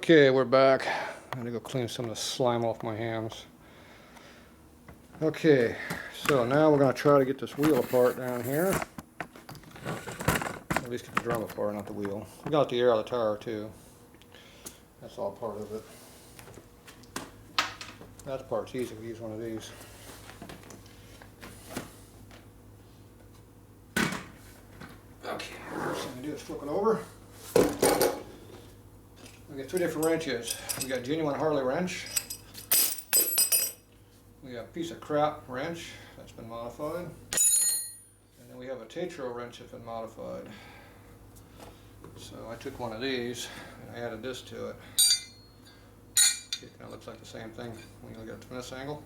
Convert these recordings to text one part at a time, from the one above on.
Okay, we're back. I'm gonna go clean some of the slime off my hands. Okay, so now we're gonna try to get this wheel apart down here. At least get the drum apart, not the wheel. We got the air out of the tire too. That's all part of it. That part's easy. We use one of these. Okay, first thing to do is flip it over. We got two different wrenches. We got genuine Harley wrench. We got a piece of crap wrench that's been modified. And then we have a Tatro wrench that's been modified. So I took one of these and I added this to it. It kind of looks like the same thing when you look at it from this angle.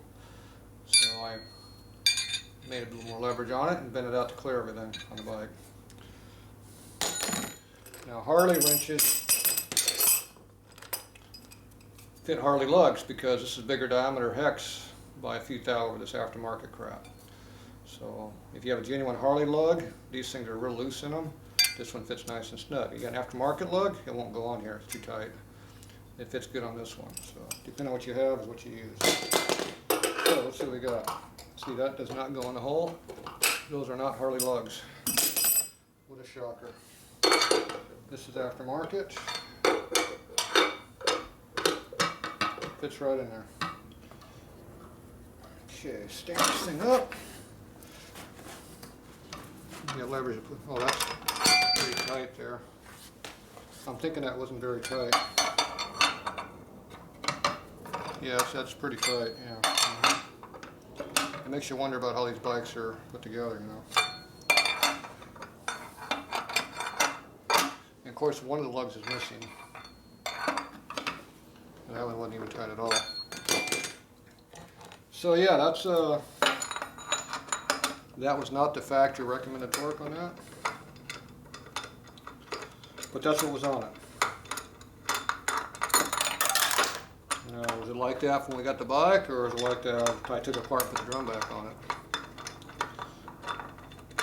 So I made a little more leverage on it and bent it out to clear everything on the bike. Now Harley wrenches fit Harley lugs because this is bigger diameter hex by a few thou over this aftermarket crap. So if you have a genuine Harley lug, these things are real loose in them. This one fits nice and snug. You got an aftermarket lug, it won't go on here, it's too tight. It fits good on this one. So depending on what you have is what you use. So let's see what we got. See, that does not go in the hole. Those are not Harley lugs. What a shocker. This is aftermarket. Fits right in there. Okay, stand this thing up. You got leverage to put. Oh, that's pretty tight there. I'm thinking that wasn't very tight. Yes, that's pretty tight. Yeah. It makes you wonder about how these bikes are put together, you know. And of course, one of the lugs is missing. And that one wasn't even tight at all. So yeah, that's that was not the factory recommended torque on that, but that's what was on it. Now, was it like that when we got the bike, or was it like that if I took it apart and put the drum back on it?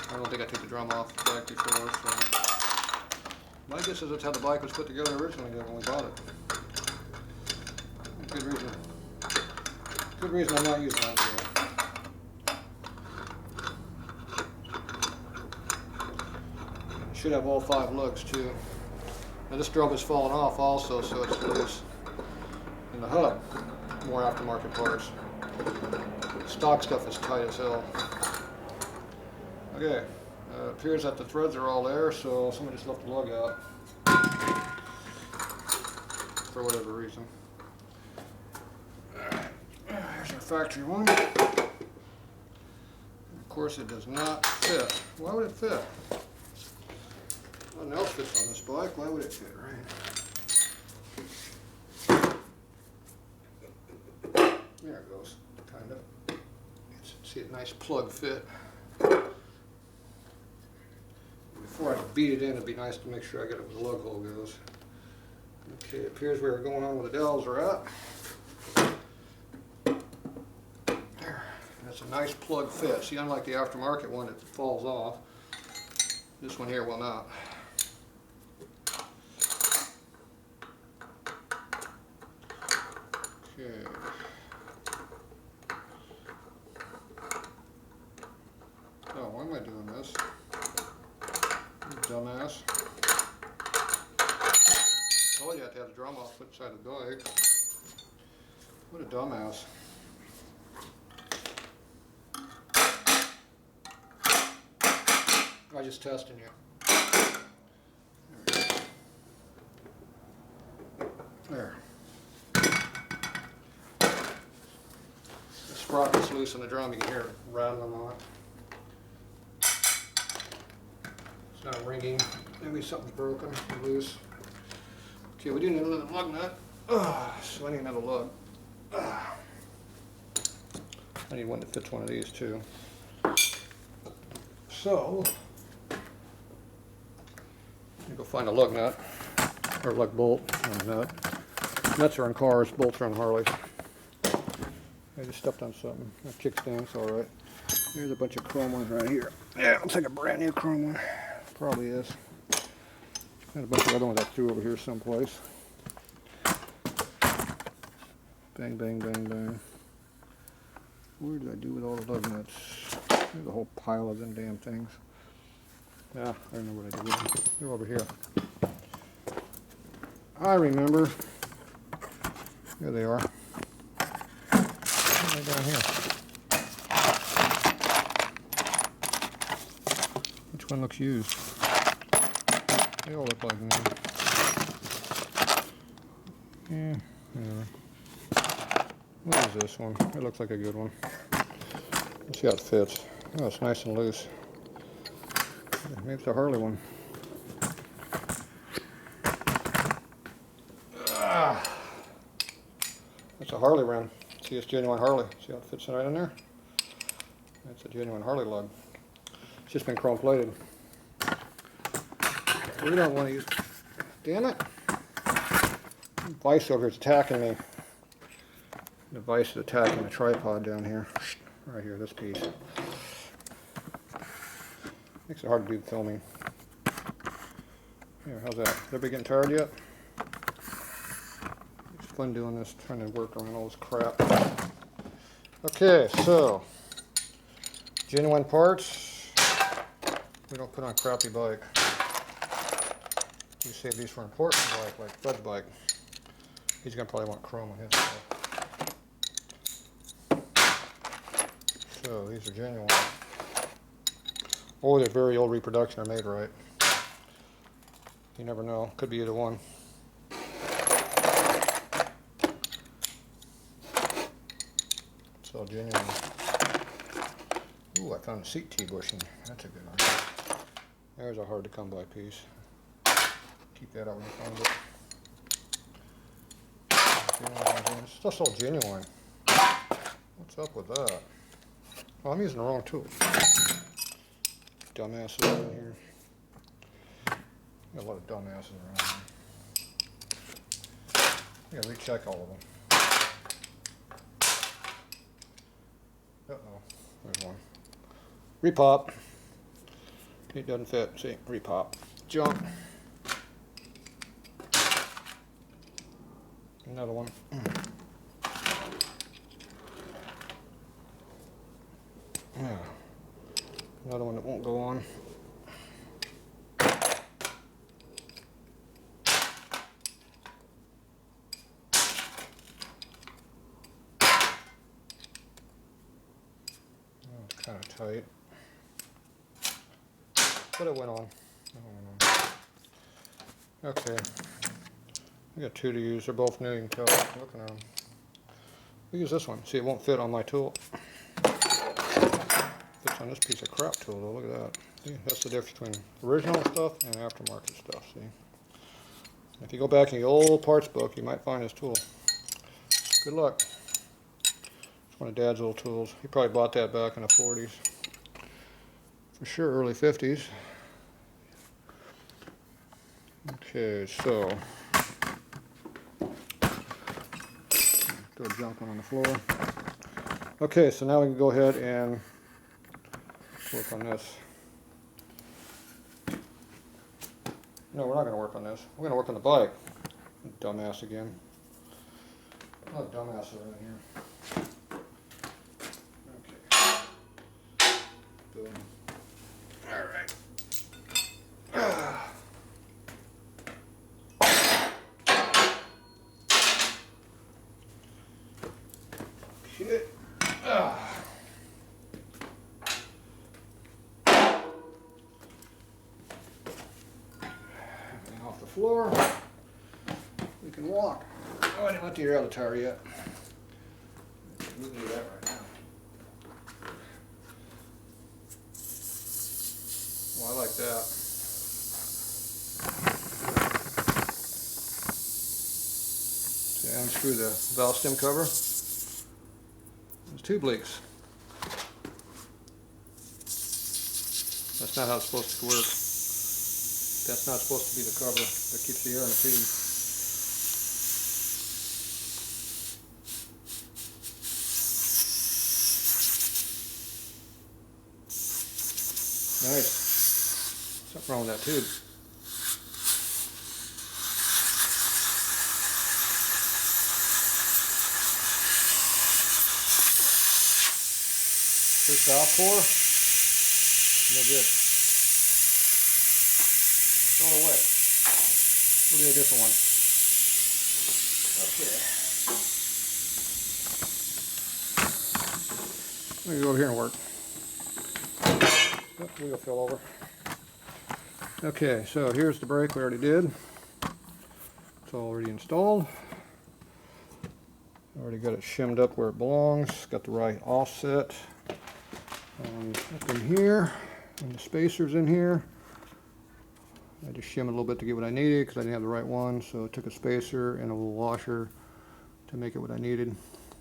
I don't think I took the drum off the bike before, so my guess is that's how the bike was put together originally when we bought it. Good reason. Good reason I'm not using that wheel. Should have all 5 lugs too. Now this drum is falling off also, so it's loose. And the hub, more aftermarket parts. Stock stuff is tight as hell. Okay, appears that the threads are all there, so someone just left the lug out for whatever reason. Here's our factory one. Of course, it does not fit. Why would it fit? Nothing else fits on this bike. Why would it fit, right? There it goes, kind of. See a nice plug fit. Before I beat it in, it'd be nice to make sure I get it where the lug hole goes. Okay, it appears we are going on where the dowels are at. There, that's a nice plug fit. See, unlike the aftermarket one, it falls off. This one here will not. Okay. Oh, why am I doing this? Dumbass. Oh, you have to have the drum off put inside the bike. What a dumbass. I'm just testing you. There we go. There. The sprocket's loose on the drum, you can hear it rattling on it. It's not ringing. Maybe something's broken or loose. Okay, we do need another lug nut. So I need another lug. I need one that fits one of these too. So, I'm gonna go find a lug nut, or lug bolt, or nut. Nuts are on cars, bolts are on Harleys. I just stepped on something. That kickstand's alright. There's a bunch of chrome ones right here. Yeah, looks like a brand new chrome one. Probably is. And a bunch of other ones I threw over here someplace. Bang, bang, bang, bang. Where did I do with all the lug nuts? There's a whole pile of them damn things. Yeah, I remember what I did with them. They're over here. I remember. Here they are. Right down here. Which one looks used? They all look like new. Yeah, whatever. What is this one? It looks like a good one. Let's see how it fits. Oh, it's nice and loose. Maybe it's a Harley one. That's a Harley rim. See, it's genuine Harley. See how it fits right in there? That's a genuine Harley lug. It's just been chrome plated. We don't want to use. Damn it! The vise over here is attacking me. The vise is attacking the tripod down here. Right here, this piece. Makes it hard to do the filming. Here, how's that? Everybody getting tired yet? It's fun doing this, trying to work around all this crap. Okay, so genuine parts. We don't put on crappy bike. We save these for important bike, like Fred's bike. He's gonna probably want chrome on his bike. So these are genuine. Or they're very old reproduction, are made right. You never know. Could be either one. It's all genuine. Ooh, I found a seat T bushing. That's a good one. There's a hard to come by piece. Keep that out when you find it. It's just all genuine. What's up with that? Well, I'm using the wrong tool. Dumbasses in here. Got a lot of dumbasses around here. I gotta recheck all of them. Uh-oh, there's one. Repop. It doesn't fit. See, repop. Jump. Another one. Yeah. Another one that won't go on. It's kind of tight. But it went on. Okay. I got two to use. They're both new, you can tell. Looking at them. We use this one. See, it won't fit on my tool. Fits on this piece of crap tool, though. Look at that. See, that's the difference between original stuff and aftermarket stuff. See, if you go back in the old parts book, you might find this tool. Good luck. It's one of Dad's old tools. He probably bought that back in the 40s. For sure, early 50s. Okay, so throw a junk one on the floor. Okay, so now we can go ahead and work on this. No, we're not going to work on this. We're going to work on the bike. Dumbass again. Oh, dumbass over in here. Okay. Boom. All right. Shit. Off the floor. We can walk. Oh, I didn't let the air out of the tire yet. We can do that right now. Well, I like that. See, I unscrew the valve stem cover. There's tube leaks. That's not how it's supposed to work. That's not supposed to be the cover that keeps the air in the tube. Nice. Something wrong with that tube. First valve pour. No good. Throw it away. We'll get a different one. Okay. Let me go over here and work. Oh, the wheel fell over. Okay, so here's the brake we already did. It's already installed. Already got it shimmed up where it belongs. Got the right offset. Up in here, and the spacers in here. I just shimmed a little bit to get what I needed because I didn't have the right one, so I took a spacer and a little washer to make it what I needed.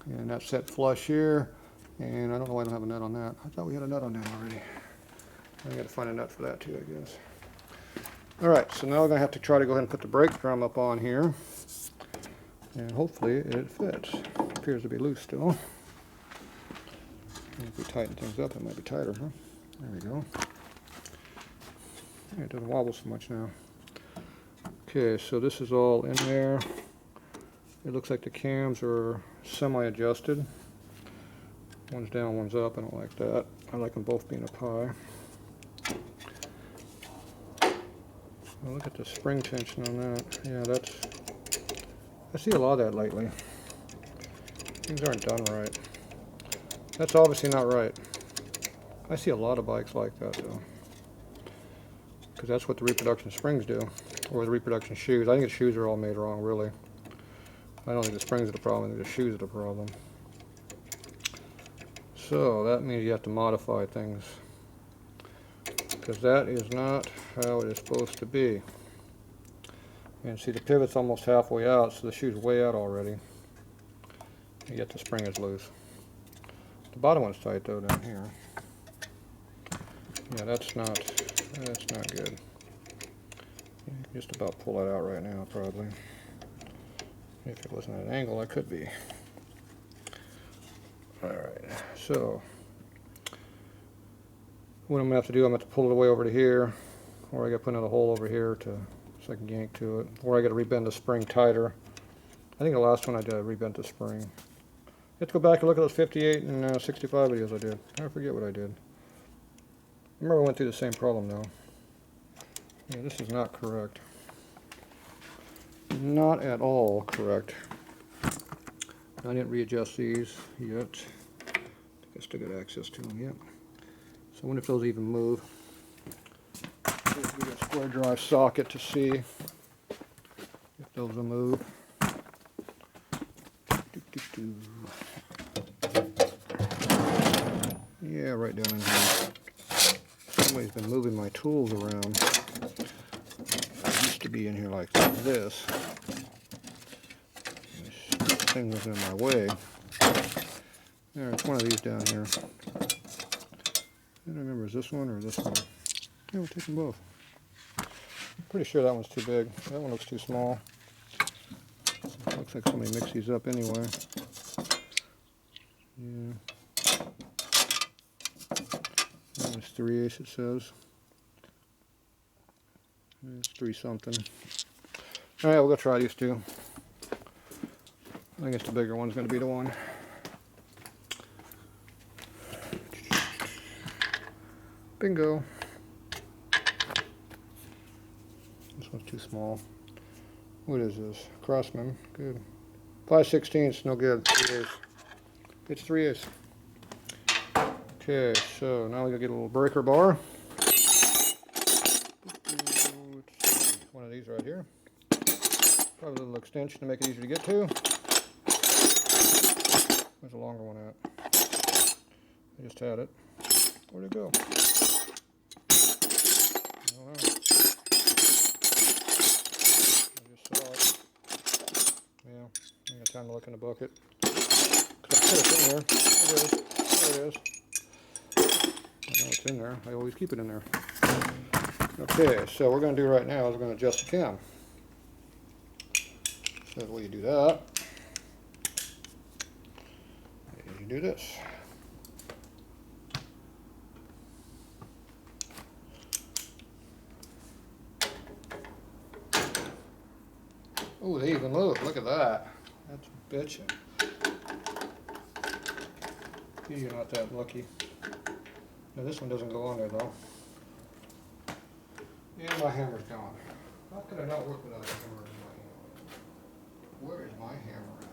And that's set flush here, and I don't know why I don't have a nut on that. I thought we had a nut on that already. I got to find a nut for that too, I guess. Alright, so now we're going to have to try to go ahead and put the brake drum up on here, and hopefully it fits. It appears to be loose still. If we tighten things up, it might be tighter, huh? There we go. Yeah, it doesn't wobble so much now. Okay, so this is all in there. It looks like the cams are semi-adjusted. One's down, one's up. I don't like that. I like them both being up high. Well, look at the spring tension on that. Yeah, I see a lot of that lately. Things aren't done right. That's obviously not right. I see a lot of bikes like that though. Because that's what the reproduction springs do. Or the reproduction shoes. I think the shoes are all made wrong, really. I don't think the springs are the problem, I think the shoes are the problem. So that means you have to modify things. Because that is not how it is supposed to be. And see, the pivot's almost halfway out, so the shoe's way out already. And yet the spring is loose. The bottom one's tight though down here. Yeah, that's not good. You can just about pull that out right now, probably. If it wasn't at an angle, I could be. Alright, so what I'm going to have to do, I'm going to have to pull it away over to here, or I got to put another hole over here so I can yank to it, or I got to rebend the spring tighter. I think the last one I did, I rebent the spring. You have to go back and look at those 58 and 65 videos I did. I forget what I did. I remember I went through the same problem though. Yeah, this is not correct. Not at all correct. I didn't readjust these yet. I still got access to them yet. So I wonder if those even move. Get a square drive socket to see if those will move. Yeah, right down in here. Somebody's been moving my tools around. I used to be in here like this. This thing was in my way. There's one of these down here. I don't remember, is this one or this one? Yeah, we'll take them both. I'm pretty sure that one's too big. That one looks too small. Looks like somebody mixed these up anyway. Yeah. That one's 3/8 it says. It's 3 something. Alright, we'll go try these two. I guess the bigger one's going to be the one. Bingo. This one's too small. What is this? Crossman. Good. 5/16, no good. 3/8. It's 3/8. Okay, so now we gotta get a little breaker bar. One of these right here. Probably a little extension to make it easier to get to. Where's the longer one at? I just had it. Where'd it go? I don't know. I just saw it. Yeah, I got time to look in the bucket. Cause I put it in there. There it is. There it is. I know it's in there. I always keep it in there. Okay, so what we're going to do right now is we're going to adjust the cam. So the way you do that is you do this. Oh, they even move. Look at that. That's bitching. You're not that lucky. Now this one doesn't go on there though. And my hammer's gone. How could I not work without a hammer in my hand? Where is my hammer at?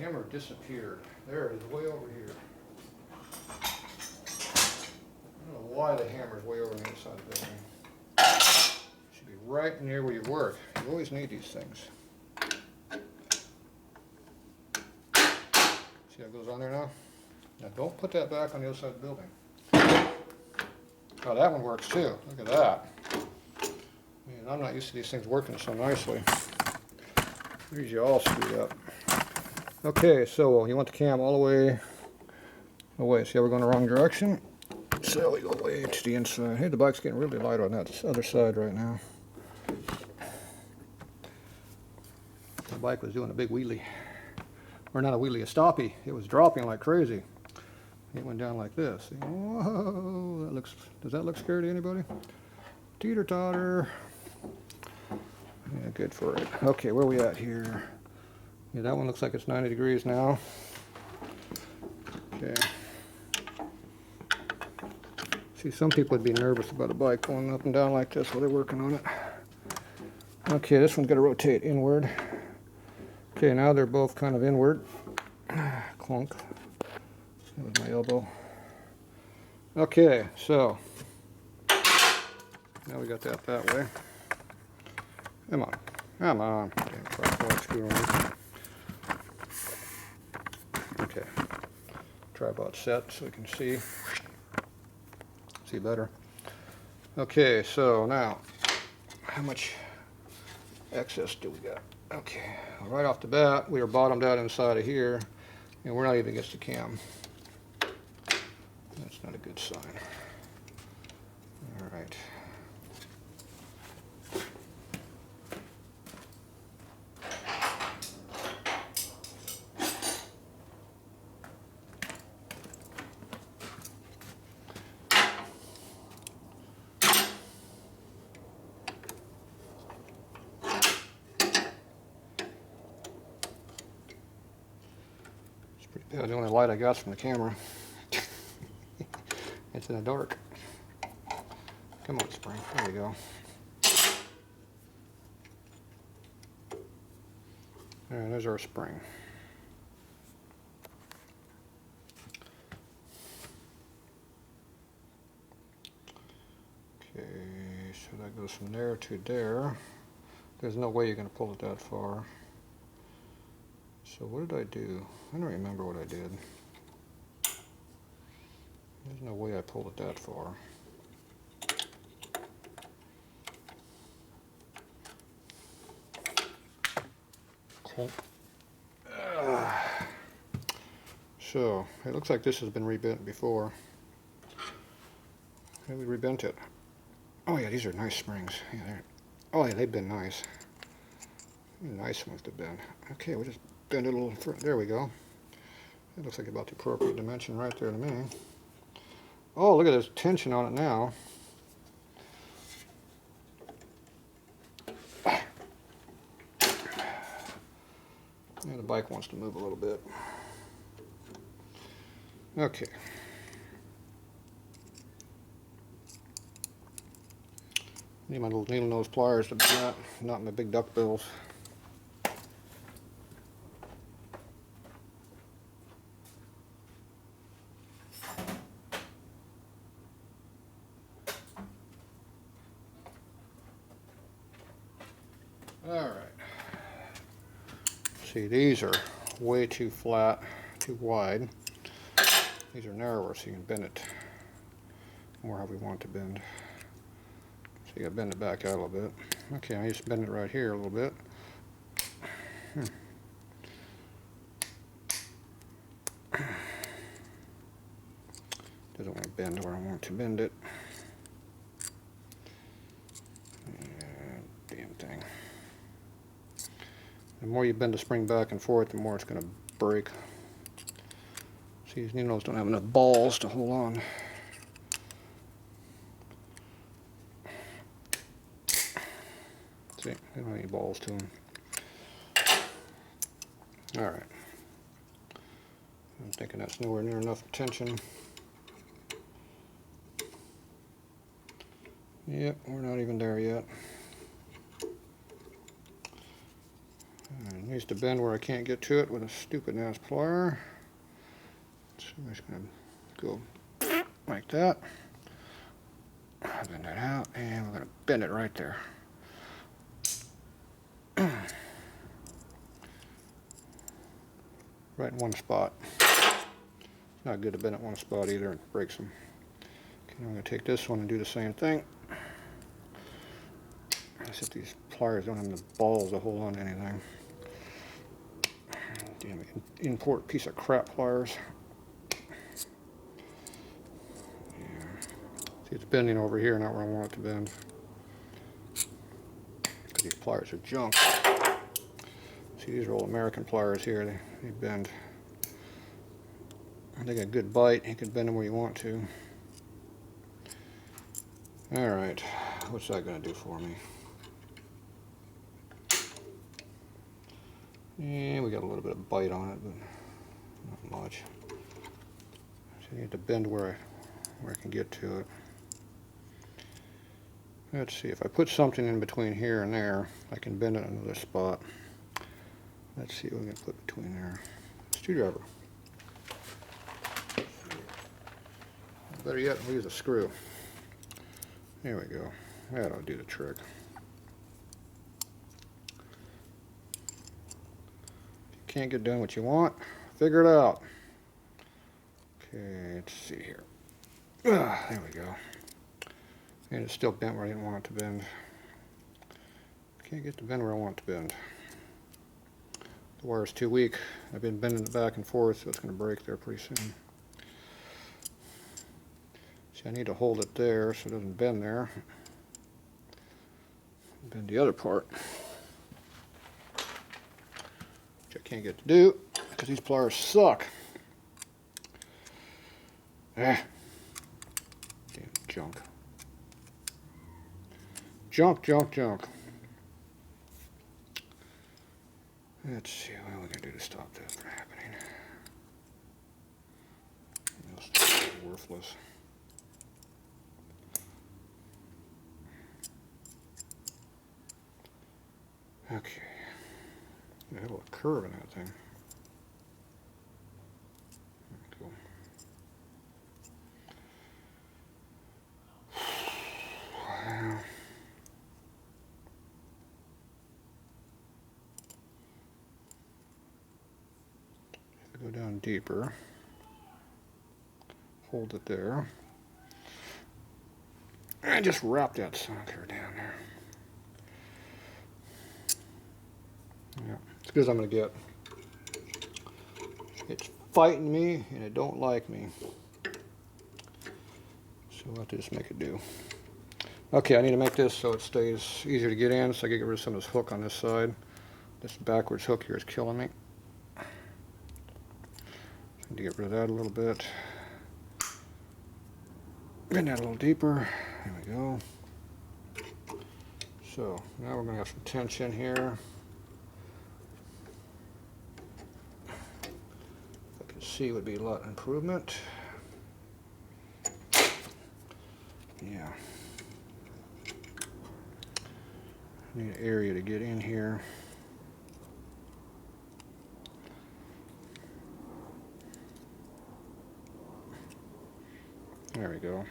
Hammer disappeared. There it is, way over here. I don't know why the hammer's way over on the inside of the building. It should be right near where you work. You always need these things. See how it goes on there now? Now don't put that back on the other side of the building. Oh, that one works too. Look at that. Man, I'm not used to these things working so nicely. These are all screwed up. Okay, so you want the cam all the way away. See how we're going the wrong direction? So we go way to the inside. Hey, the bike's getting really light on that other side right now. The bike was doing a big wheelie. Or not a wheelie, a stoppie. It was dropping like crazy. It went down like this. Whoa, that looks, does that look scary to anybody? Teeter-totter. Yeah, good for it. Okay, where are we at here? Yeah, that one looks like it's 90 degrees now. Okay. See, some people would be nervous about a bike going up and down like this while they're working on it. Okay, this one's got to rotate inward. Okay, now they're both kind of inward. Clunk. That was my elbow. Okay, so now we got that way. Come on, come on. Okay, tripod set so we can see better. Okay, so now how much excess do we got? Okay, right off the bat, we are bottomed out inside of here, and we're not even against the cam. That's not a good sign. All right. Yeah, the only light I got is from the camera. It's in the dark. Come on, spring. There we go. And there's our spring. Okay, so that goes from there to there. There's no way you're going to pull it that far. So what did I do? I don't remember what I did. There's no way I pulled it that far. Cool. So it looks like this has been rebent before. Maybe we rebent it. Oh yeah, these are nice springs. Yeah, oh yeah, they've been nice. Nice ones to bend. Okay, we'll just bend it a little further. There we go. It looks like about the appropriate dimension right there to me. Oh, look at this tension on it now. Yeah, the bike wants to move a little bit. Okay. Need my little needle nose pliers to do that, not my big duck bills. Alright. See, these are way too flat, too wide. These are narrower, so you can bend it more how we want to bend. So you gotta bend it back out a little bit. Okay, I just bend it right here a little bit. Doesn't want to bend where I want to bend it. Damn thing. The more you bend the spring back and forth, the more it's going to break. See, these needles don't have enough balls to hold on. See, they don't have any balls to them. Alright. I'm thinking that's nowhere near enough tension. Yep, we're not even there yet. It needs to bend where I can't get to it with a stupid ass plier. So I'm just going to go like that. Bend that out, and we're going to bend it right there. Right in one spot. Not good to bend at one spot either, it breaks them. Okay, now I'm going to take this one and do the same thing. As if these pliers don't have the balls to hold on to anything. Damn import piece of crap pliers. Yeah. See, it's bending over here, not where I want it to bend. Because these pliers are junk. See, these are old American pliers here. They bend. They got a good bite. You can bend them where you want to. Alright, what's that going to do for me? Yeah, we got a little bit of bite on it, but not much. So you need to bend where I can get to it. Let's see, if I put something in between here and there, I can bend it another spot. Let's see what we can put between there. Screwdriver. Better yet, we'll use a screw. There we go. That'll do the trick. If you can't get done what you want, figure it out. Okay, let's see here. There we go. And it's still bent where I didn't want it to bend. Can't get to bend where I want it to bend. The wire's too weak. I've been bending it back and forth, so it's going to break there pretty soon. See, I need to hold it there so it doesn't bend there. Bend the other part, which I can't get to do because these pliers suck. Damn junk. Junk, junk, junk. Let's see what we can do to stop that from happening. It's worthless. Okay. Got a little curve in that thing. Cool. Wow. If I go down deeper, hold it there, and just wrap that sucker down there. Yeah, it's good as I'm going to get. It's fighting me and it don't like me. So we'll have to just make it do. Okay, I need to make this so it stays easier to get in, so I can get rid of some of this hook on this side. This backwards hook here is killing me. I need to get rid of that a little bit. Bend that a little deeper. There we go. So now we're going to have some tension here. See would be a lot of improvement. Yeah. Need an area to get in here. There we go.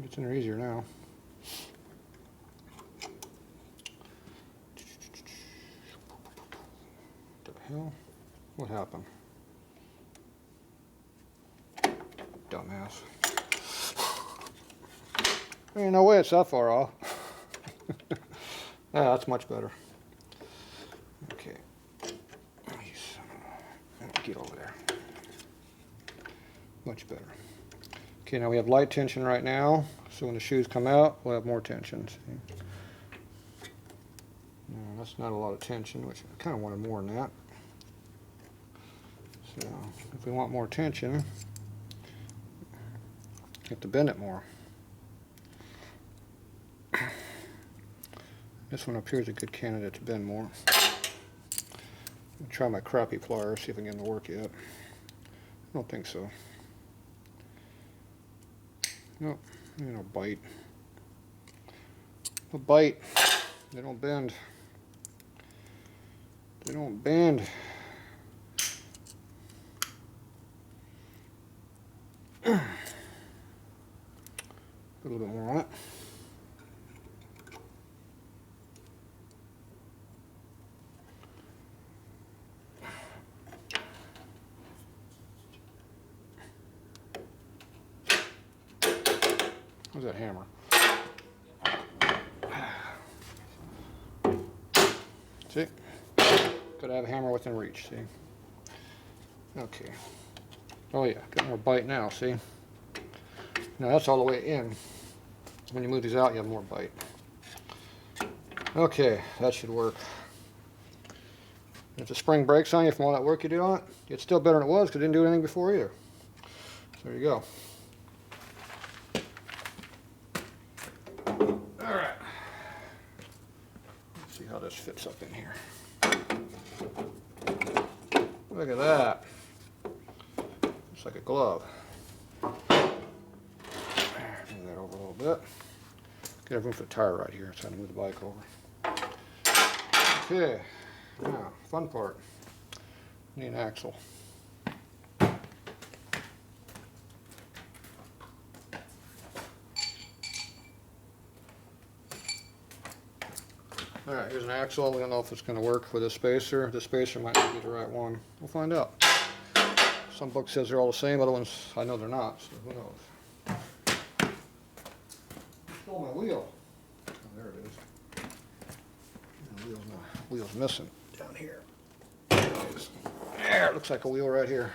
It's in there easier now. What happened? Dumbass. Ain't no way it's that far off. Yeah, that's much better. Okay. Get over there. Much better. Okay, now we have light tension right now, so when the shoes come out, we'll have more tension. See? No, that's not a lot of tension, which I kind of wanted more than that. So, if we want more tension, you have to bend it more. This one up here is a good candidate to bend more. Try my crappy pliers, see if I can get them to work yet. I don't think so. Nope, no bite. No bite. They don't bend. They don't bend. Put a little bit more on it. Where's that hammer? See? Gotta have a hammer within reach, see? Okay. Oh yeah, got more bite now, see? Now that's all the way in. When you move these out, you have more bite. Okay, that should work. If the spring breaks on you from all that work you did on it, it's still better than it was because it didn't do anything before either. So there you go. Alright. Let's see how this fits up in here. Look at that. Looks like a glove. Move that over a little bit. Got room for the tire right here, so I'm going to move the bike over. Okay, now, fun part. Need an axle. Alright, here's an axle. We don't know if it's going to work with this spacer. This spacer might not be the right one. We'll find out. Some book says they're all the same, other ones I know they're not, so who knows. Stole my wheel. Oh, there it is. The wheel's missing down here. There it is. There, it looks like a wheel right here.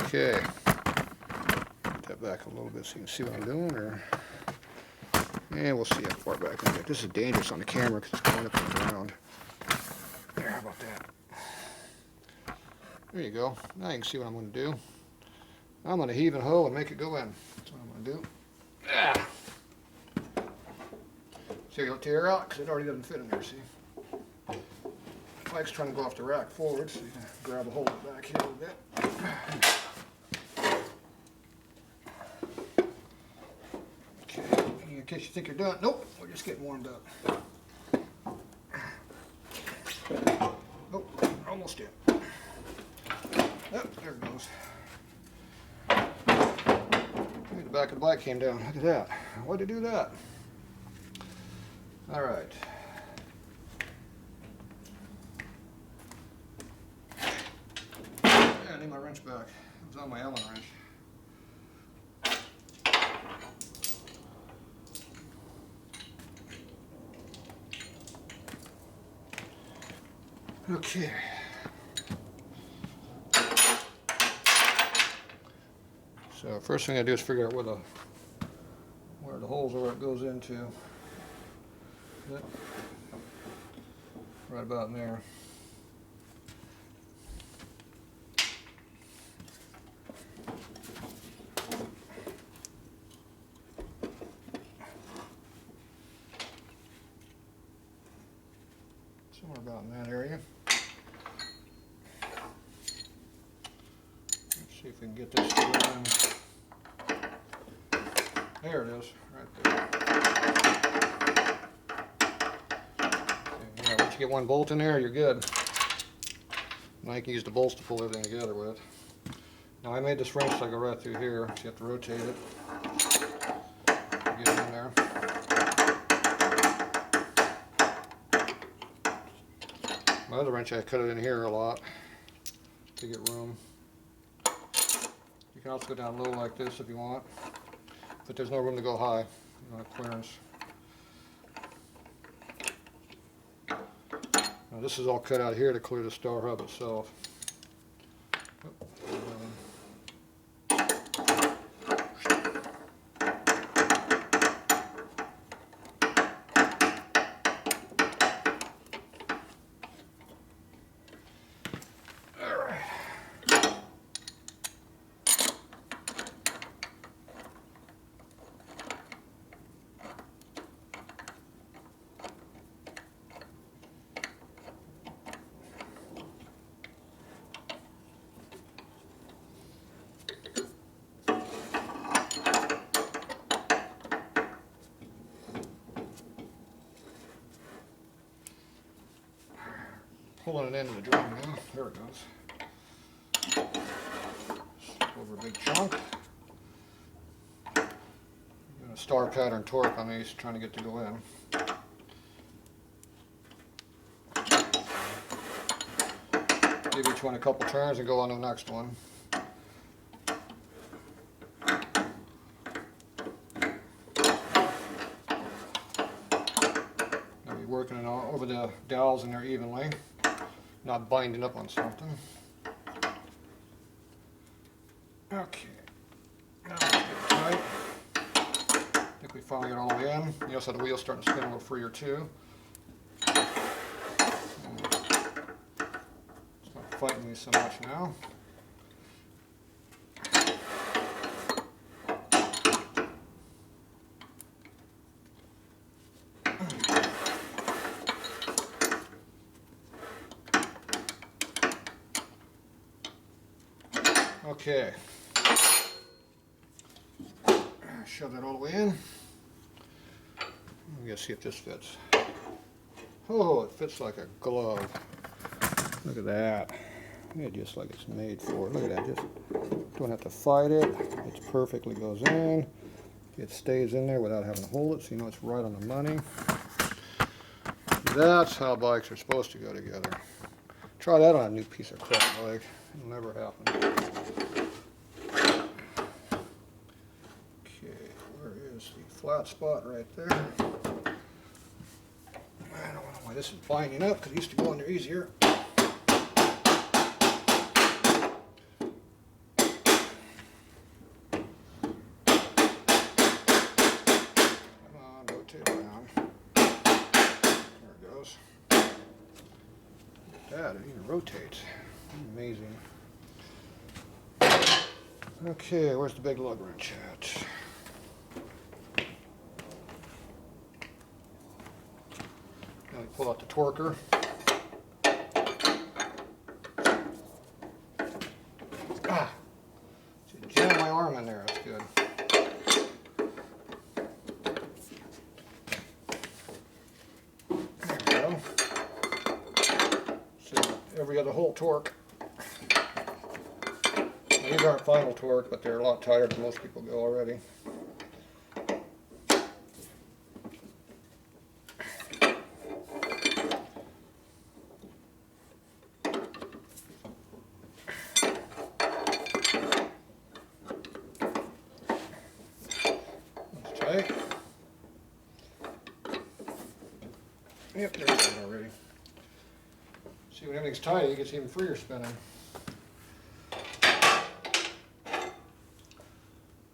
Okay. Put that back a little bit so you can see what I'm doing, or... And we'll see how far back I can get. This is dangerous on the camera because it's going up and around. There, how about that? There you go. Now you can see what I'm going to do. I'm going to heave and hoe and make it go in. That's what I'm going to do. Ah. See, you'll tear out because it already doesn't fit in there, see? The bike's trying to go off the rack forward, so you can grab a hold of it back here a little bit. In case you think you're done. Nope, we're just getting warmed up. Nope, almost in. Yep, there it goes. The back of the bike came down. Look at that. Why'd they do that? All right. Yeah, I need my wrench back. It was on my Allen wrench. Okay. So first thing I do is figure out where the holes are, where it goes into. Yep. Right about in there. Somewhere about in that area. See if we can get this to run. There it is, right there. Okay, yeah, once you get one bolt in there, you're good. Now you can use the bolts to pull everything together with. Now I made this wrench so I go right through here, so you have to rotate it. Get it in there. My other wrench I cut it in here a lot to get room. You can also go down low like this if you want, but there's no room to go high. You don't have clearance. Now this is all cut out here to clear the star hub itself. pulling it into the drum now. There it goes. Over a big chunk. Doing a star pattern torque on these, trying to get to go in. Give each one a couple turns and go on to the next one. Now you're working it all over the dowels in there evenly, not binding up on something. Okay, now let's get it tight. I think we finally got all the way in. You also have the wheel starting to spin a little freer too. It's not fighting me so much now. Okay. Shove that all the way in. We gotta see if this fits. Oh, it fits like a glove. Look at that. It's just like it's made for it. Look at that. Just don't have to fight it. It perfectly goes in. It stays in there without having to hold it, so you know it's right on the money. That's how bikes are supposed to go together. Try that on a new piece of crap bike. It'll never happen. The flat spot right there. I don't know why this is binding up because it used to go in there easier. Come on, rotate around. There it goes. Look at that, it even rotates. Amazing. Okay, where's the big lug wrench at? Now we pull out the torquer. Ah! See, jam my arm in there, that's good. There we go. See, every other hole torque. Now, these aren't final torque, but they're a lot tighter than most people go already. Right. Yep, there's one already. See, when everything's tight, it gets even freer spinning.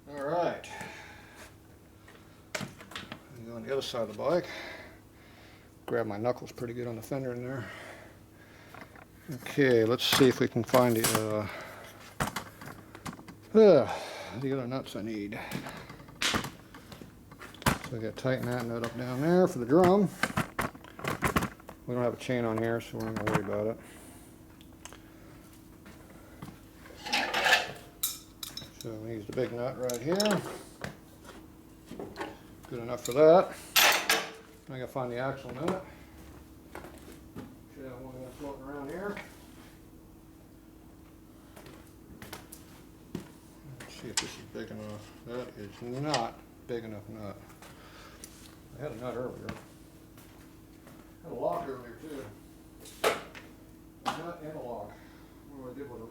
All right. Go on the other side of the bike. Grab my knuckles pretty good on the fender in there. Okay, let's see if we can find the other nuts I need. So I got to tighten that nut up down there for the drum. We don't have a chain on here, so we're not going to worry about it. So we use the big nut right here. Good enough for that. I got to find the axle nut. Should have one floating around here. Let's see if this is big enough. That is not big enough nut. I had a nut earlier. Had a lock earlier too. A nut and a lock. What do I do with them?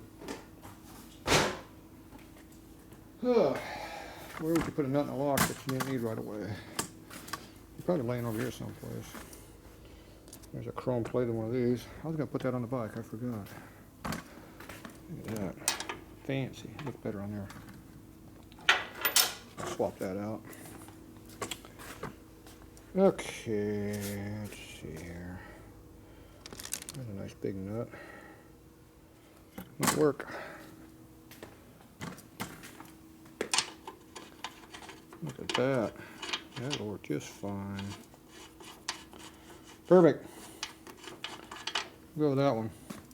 Where would you put a nut and a lock that you didn't need right away? You're probably laying over here someplace. There's a chrome plate in one of these. I was going to put that on the bike. I forgot. Look at that. Fancy. Looks better on there. I'll swap that out. Okay, let's see here. There's a nice big nut. Might work. Look at that. That'll work just fine. Perfect. We'll go with that one.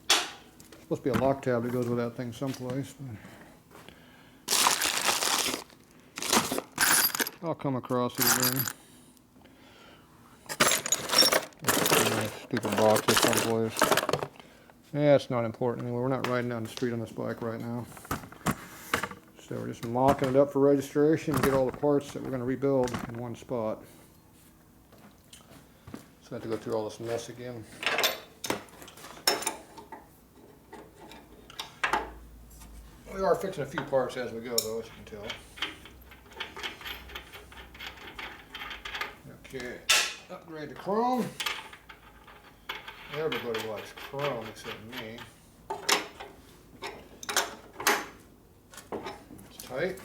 It's supposed to be a lock tab that goes with that thing someplace. But I'll come across it again. Stupid boxes someplace. Yeah, it's not important anyway. We're not riding down the street on this bike right now. So we're just mocking it up for registration and get all the parts that we're going to rebuild in one spot. So I have to go through all this mess again. We are fixing a few parts as we go, though, as you can tell. Okay, upgrade to chrome. Everybody likes chrome except me. It's tight.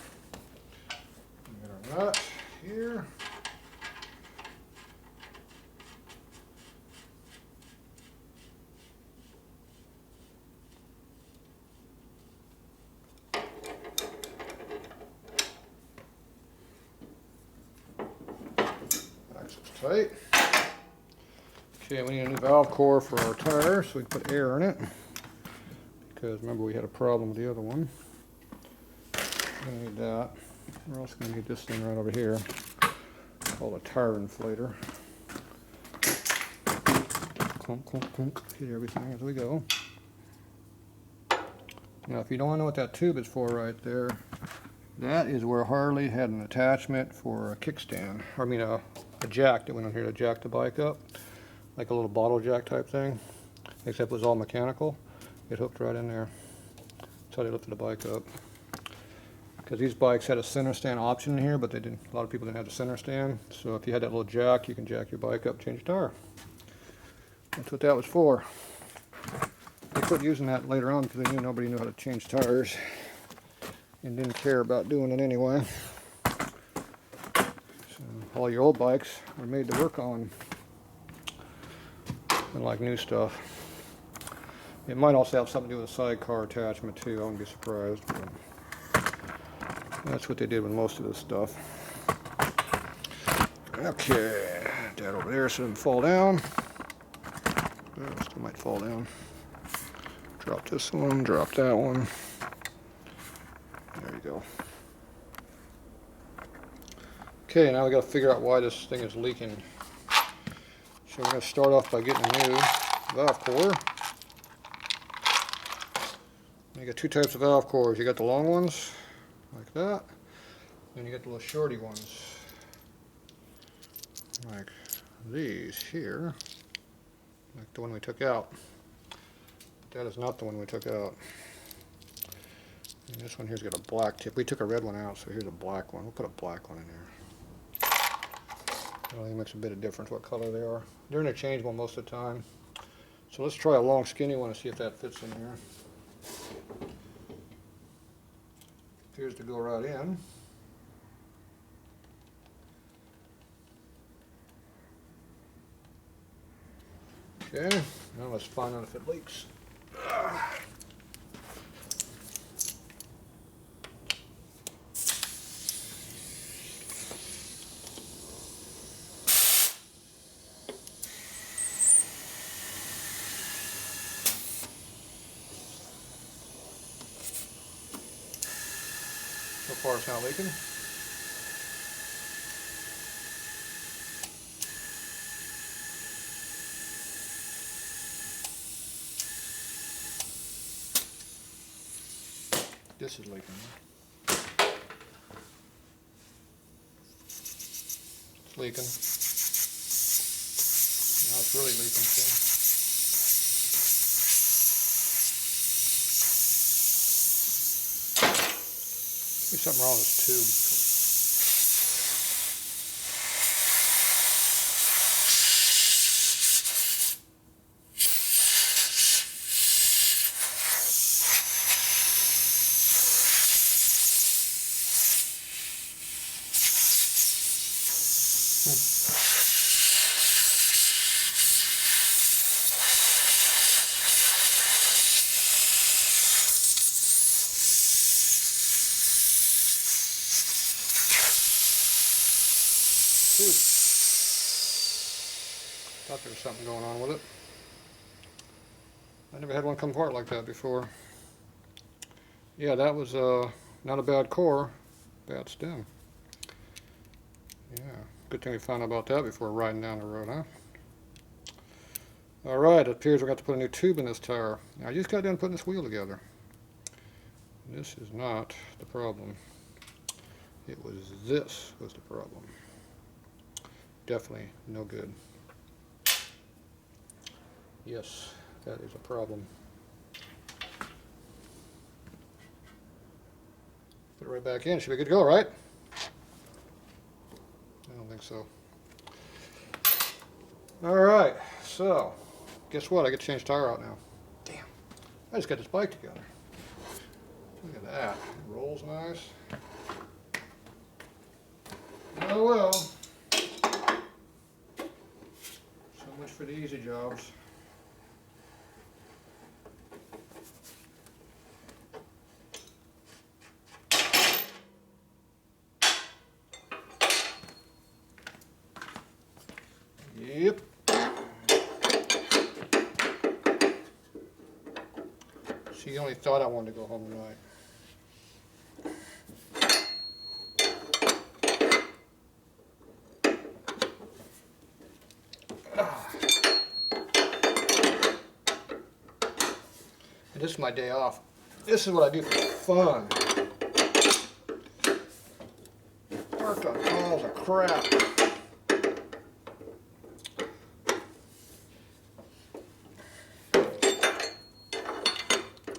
We got our nut here. That's tight. Okay, we need a new valve core for our tire so we can put air in it. Because remember we had a problem with the other one. We're going to need that. We're also going to need this thing right over here called a tire inflator. Clunk, clunk, clunk. Hit everything as we go. Now if you don't know what that tube is for right there, that is where Harley had an attachment for a kickstand. I mean a jack that went on here to jack the bike up. Like a little bottle jack type thing. Except it was all mechanical. It hooked right in there. That's how they lifted the bike up. Because these bikes had a center stand option in here, but they didn't. A lot of people didn't have the center stand. So if you had that little jack, you can jack your bike up, change your tire. That's what that was for. They quit using that later on because they knew nobody knew how to change tires and didn't care about doing it anyway. So all your old bikes were made to work on, unlike new stuff. It might also have something to do with a sidecar attachment too. I wouldn't be surprised. But that's what they did with most of this stuff. Okay, that over there so it doesn't fall down. Oh, still might fall down. Drop this one, drop that one. There you go. Okay, now we got to figure out why this thing is leaking. So we're going to start off by getting a new valve core. You got two types of valve cores. You got the long ones, like that, and you got the little shorty ones, like these here, like the one we took out. That is not the one we took out. And this one here's got a black tip. We took a red one out, so here's a black one. We'll put a black one in there. I don't think it makes a bit of difference what color they are. They're interchangeable most of the time. So let's try a long skinny one and see if that fits in here. Appears to go right in. Okay, now let's find out if it leaks. So far it's not leaking. This is leaking. It's leaking. Now it's really leaking too. There's something wrong with this tube. Thought there was something going on with it. I never had one come apart like that before. Yeah, that was not a bad core, bad stem. Yeah, good thing we found out about that before riding down the road, huh? Alright, it appears we're going to have to put a new tube in this tire. Now, I just got done putting this wheel together. This is not the problem. It was this was the problem. Definitely no good. Yes, that is a problem. Put it right back in. Should be good to go, right? I don't think so. Alright, so guess what? I get to change tire out now. Damn. I just got this bike together. Look at that. It rolls nice. Oh well. So much for the easy jobs. Yep. She only thought I wanted to go home tonight. And this is my day off. This is what I do for fun. Work on piles of crap.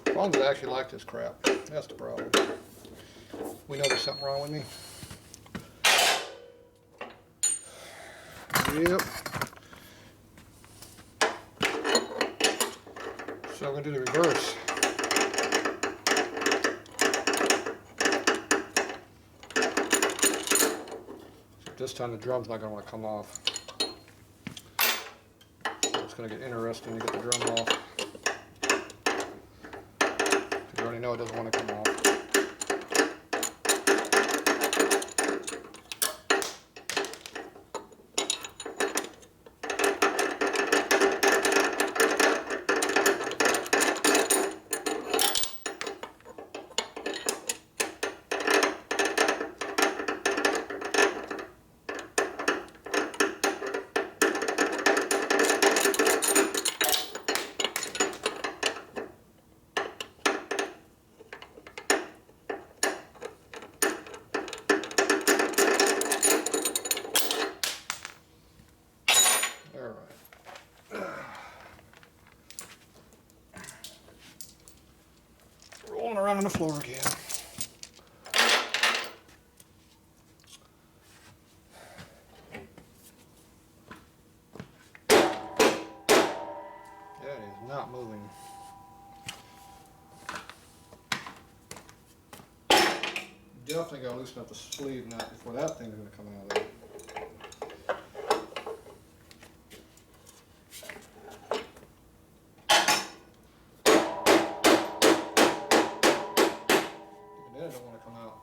As long as I actually like this crap. That's the problem. We know there's something wrong with me. Yep. So we're going to do the reverse. Except this time the drum's not going to want to come off. So it's going to get interesting to get the drum off. You already know it doesn't want to come off. Rolling around on the floor again. That is not moving. Definitely got to loosen up the sleeve nut before that thing's going to come out of there. That don't want to come out.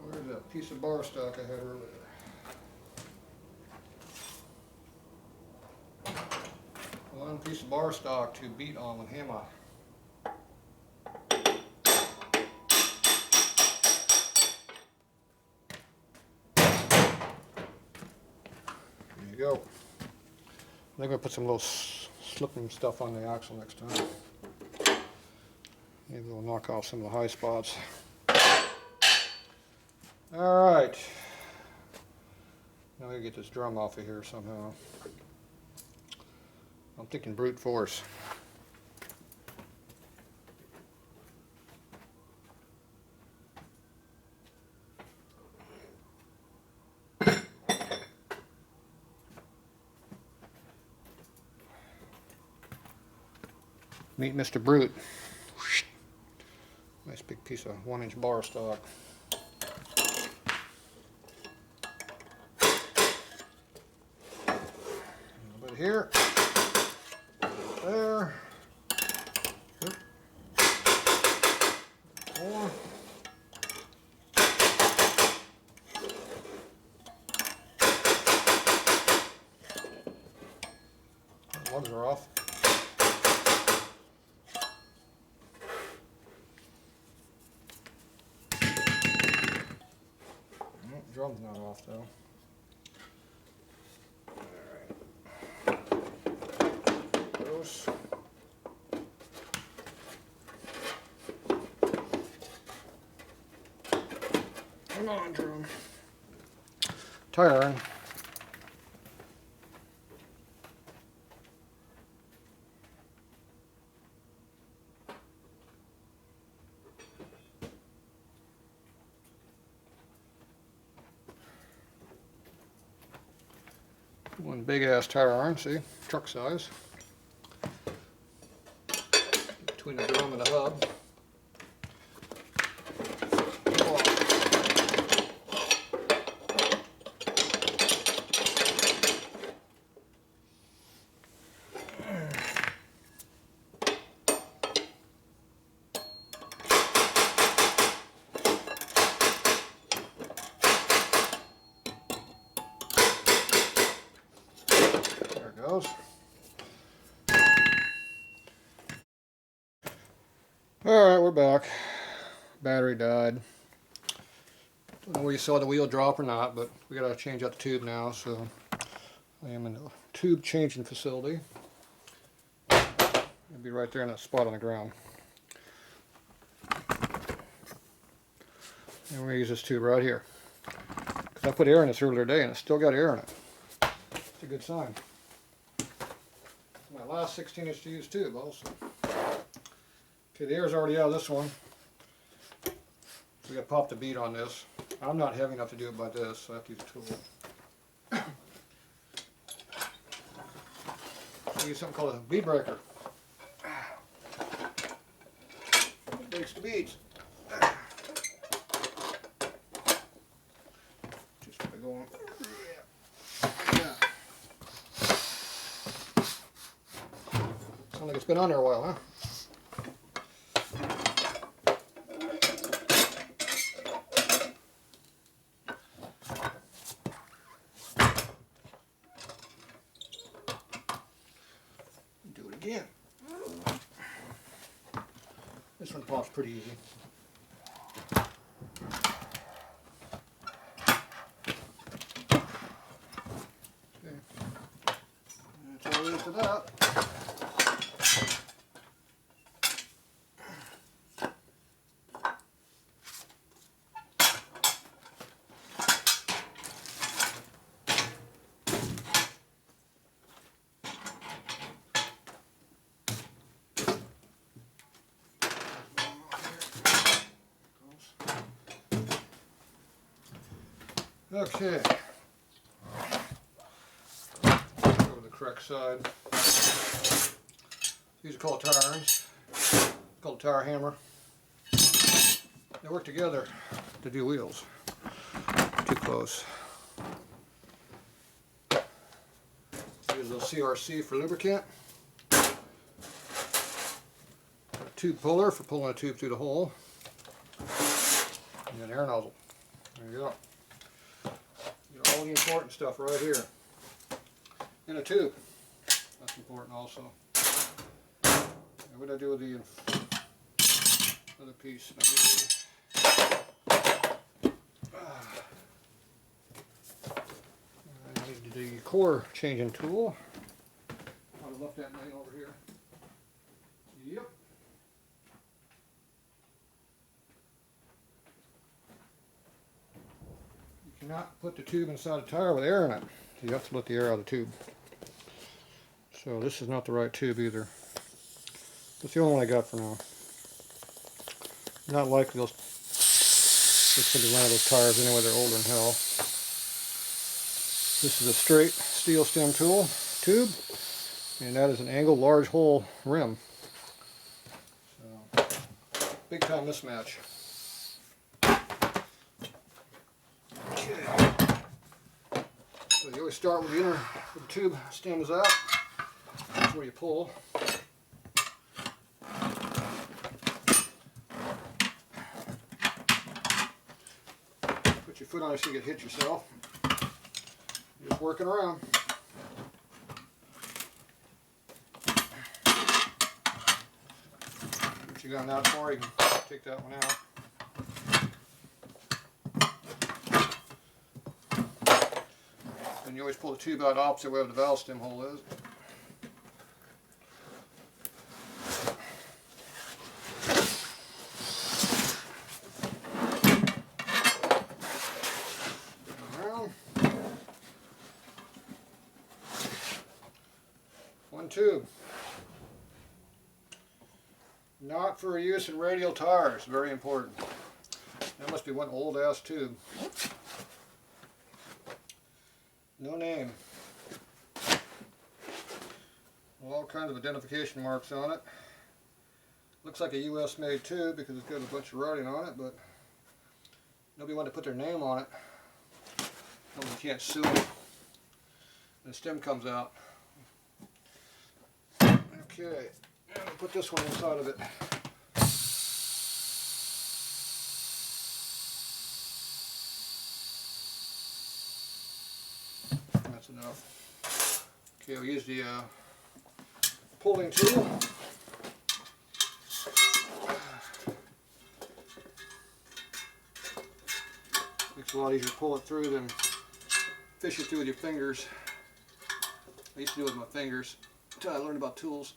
Where's that piece of bar stock I had earlier? One piece of bar stock to beat on with hammer. There you go. I think I'm going to put some little slipping stuff on the axle next time. Maybe we'll knock off some of the high spots. Alright. Now we gotta get this drum off of here somehow. I'm thinking brute force. Meet Mr. Brute. Nice big piece of 1-inch bar stock. A little bit here. There. Oop. More. The lugs are off. Drum's not off though. Alright. goes. Come on, drum. Tire iron. One big ass tire iron, see? Truck size. Between the drum and the hub. There it goes. Alright, we're back. Battery died. Don't know where you saw the wheel drop or not, but we gotta change out the tube now, so I am in the tube changing facility. It'll be right there in that spot on the ground. And we're gonna use this tube right here. Because I put air in this earlier today and it's still got air in it. It's a good sign. My last 16-inch to use tube also. Okay, the air's already out of this one. So we gotta pop the bead on this. I'm not heavy enough to do it by this, so I have to use a tool. I use something called a bead breaker. It breaks the beads. Just by going. Yeah. Sounds like it's been on there a while, huh? Do it again. This one pops pretty easy. Okay. That's all there is to that. Okay, go to the correct side. These are called tire irons, called a tire hammer. They work together to do wheels. Too close. Use a little CRC for lubricant. A tube puller for pulling a tube through the hole. And an air nozzle. There you go. All the important stuff right here. And a tube. That's important also. And what do I do with the other piece? I need the core changing tool. I'll have left that nail over here. Yep. Not put the tube inside a tire with air in it. You have to let the air out of the tube. So this is not the right tube either. That's the only one I got for now. Not likely this could be one of those tires anyway, they're older than hell. This is a straight steel stem tube, and that is an angled large hole rim. So, big time mismatch. So you always start with the inner, where the tube stems out. That's where you pull. Put your foot on it so you get hit yourself. You're just working around. Once you got that far, you can take that one out. And you always pull the tube out opposite where the valve stem hole is. tube. Not for use in radial tires, very important. That must be one old ass tube. No name. All kinds of identification marks on it. Looks like a US made tube because it's got a bunch of writing on it, but nobody wanted to put their name on it. Nobody can't sue them. The stem comes out. Okay, and I'll put this one inside of it. That's enough. Okay, I'll use the pulling tool. Makes it a lot easier to pull it through than fish it through with your fingers. I used to do it with my fingers until I learned about tools.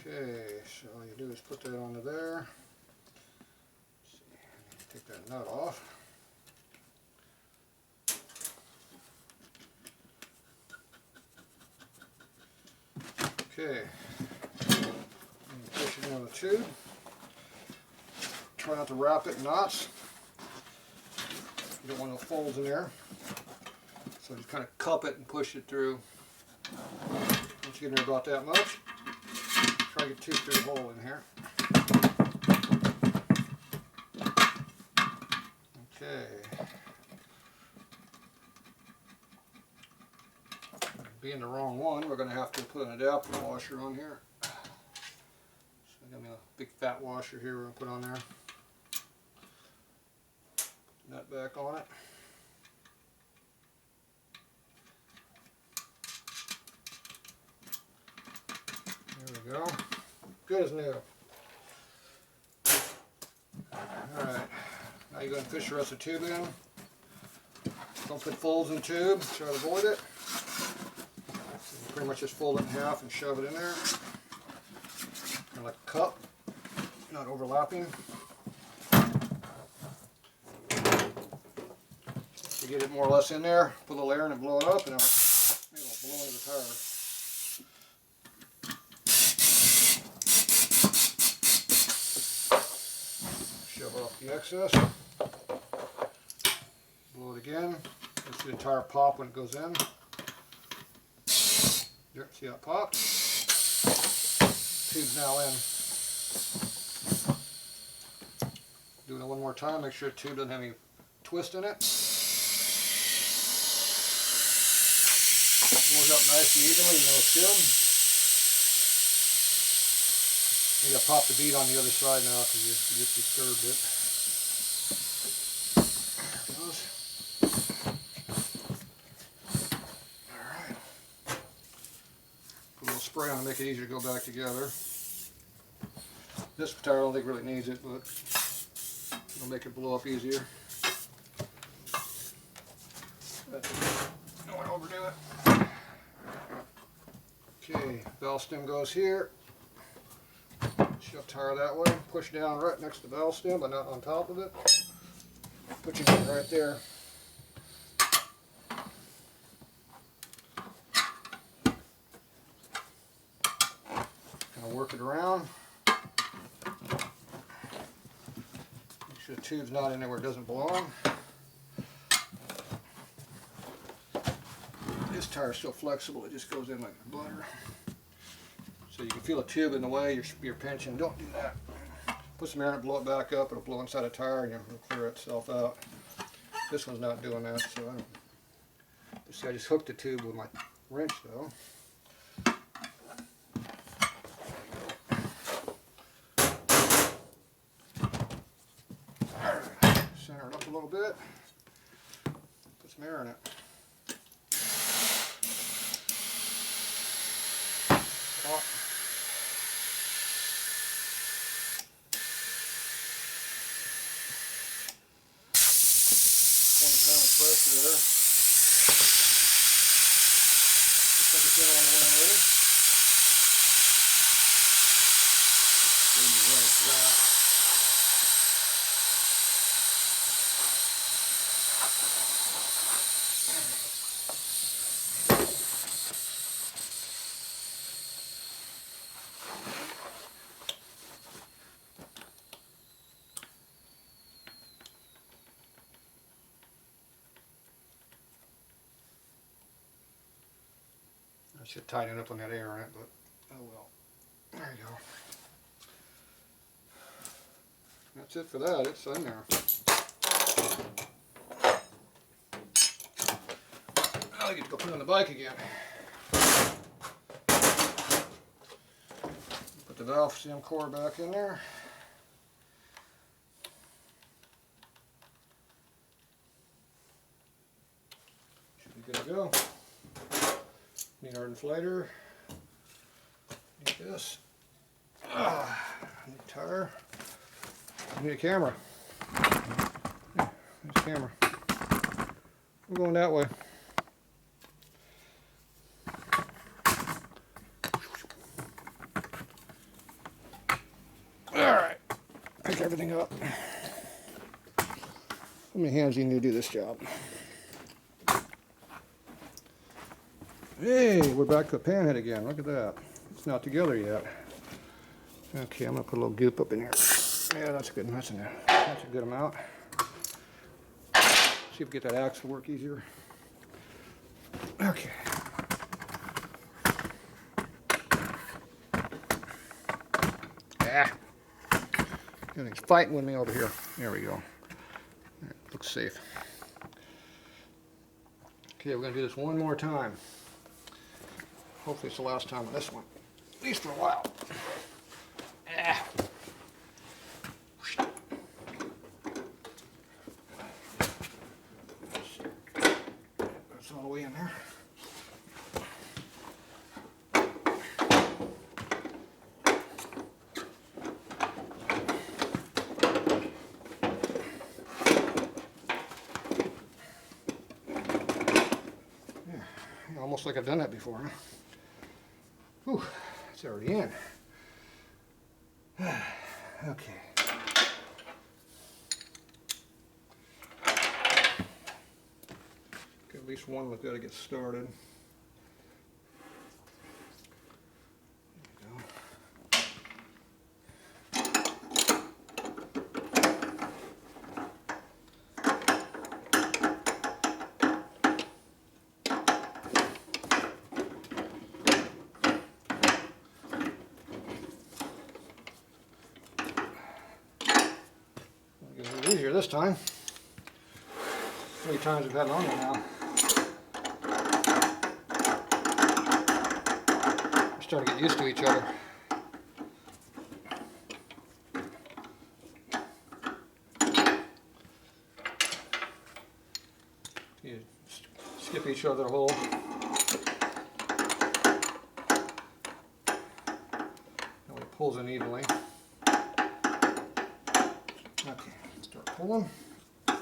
Okay, so all you do is put that onto there. Let's see, take that nut off. Okay, and push it into the tube. Try not to wrap it in knots. You don't want no folds in there. So just kind of cup it and push it through. Once you get in there about that much, try to get two through the hole in here. Okay. Being the wrong one, we're going to have to put an adapter washer on here. So I got me a big fat washer here we're going to put on there. Nut back on it. There we go. Good as new. Alright, now you're going to fish the rest of the tube in. Don't put folds in the tube, try to avoid it. So pretty much just fold it in half and shove it in there. Kind of like a cup, not overlapping. To get it more or less in there, put a little air in it, blow it up, and it'll blow into the tire. Shove off the excess. Blow it again. You'll see the tire pop when it goes in. There, see how it popped? Tube's now in. Do it one more time, make sure the tube doesn't have any twist in it. Blows up nice and evenly, no skim. You gotta pop the bead on the other side now because you just disturbed it. There it goes. Alright. Put a little spray on to make it easier to go back together. This tire I don't think really needs it, but it'll make it blow up easier. But don't want to overdo it. Okay, valve stem goes here. Shove tire that way. Push down right next to the valve stem, but not on top of it. Put your hand right there. Kind of work it around. Make sure the tube's not in there where it doesn't belong. This tire is so flexible it just goes in like butter. So you can feel a tube in the way you're pinching. Don't do that. Put some air in it, blow it back up, it'll blow inside a tire and it'll clear itself out. This one's not doing that, so I don't. See, I just hooked the tube with my wrench though. Center it up a little bit. Put some air in it. Pop. 20 pounds pressure there. Just like it's in on the way already. Right, Should tighten it up on that air in it, but oh well. There you go. That's it for that. It's in there. Now I get to go put it on the bike again. Put the valve stem core back in there. Should be good to go. Need our inflator. Need this. Need a tire. I need a camera. Yeah, there's a camera. We're going that way. Alright. Pick everything up. How many hands do you need to do this job? Hey, we're back to a panhead again. Look at that. It's not together yet. Okay, I'm going to put a little goop up in here. Yeah, that's good. That's a good amount. See if we get that axe to work easier. Okay. Ah. Everything's fighting with me over here. There we go. Looks safe. Okay, we're going to do this one more time. Hopefully it's the last time on this one. At least for a while. Ah. That's all the way in there. Yeah, almost like I've done that before, huh? Whew, it's already in. Okay. At least one was got to get started. There we go. It's a little easier this time. 3 times we've had it on there now. We're starting to get used to each other. You skip each other a hole. That way it pulls in evenly. Okay, start pulling. Tight.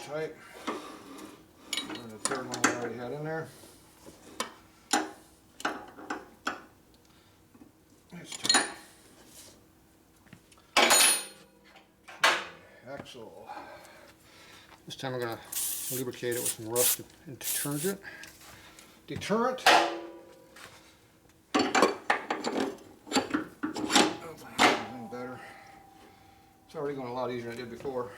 Tight. And the third one we already had in there. It's tight. Axle. This time I'm going to lubricate it with some rust and detergent. Deterrent. Better. It's already going a lot easier than it did before.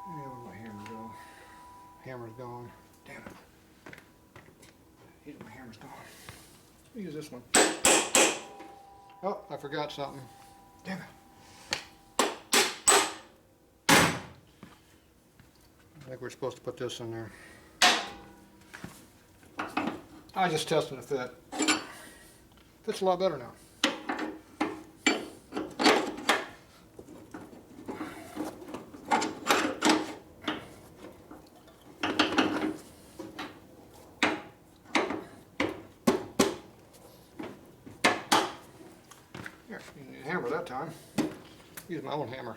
Where'd my hammer go? Hammer's gone. Damn it. My hammer's gone. Let me use this one. Oh, I forgot something. Damn it. I think we're supposed to put this in there. I just tested the fit. Fits a lot better now. Here, you need a hammer that time. Use my own hammer.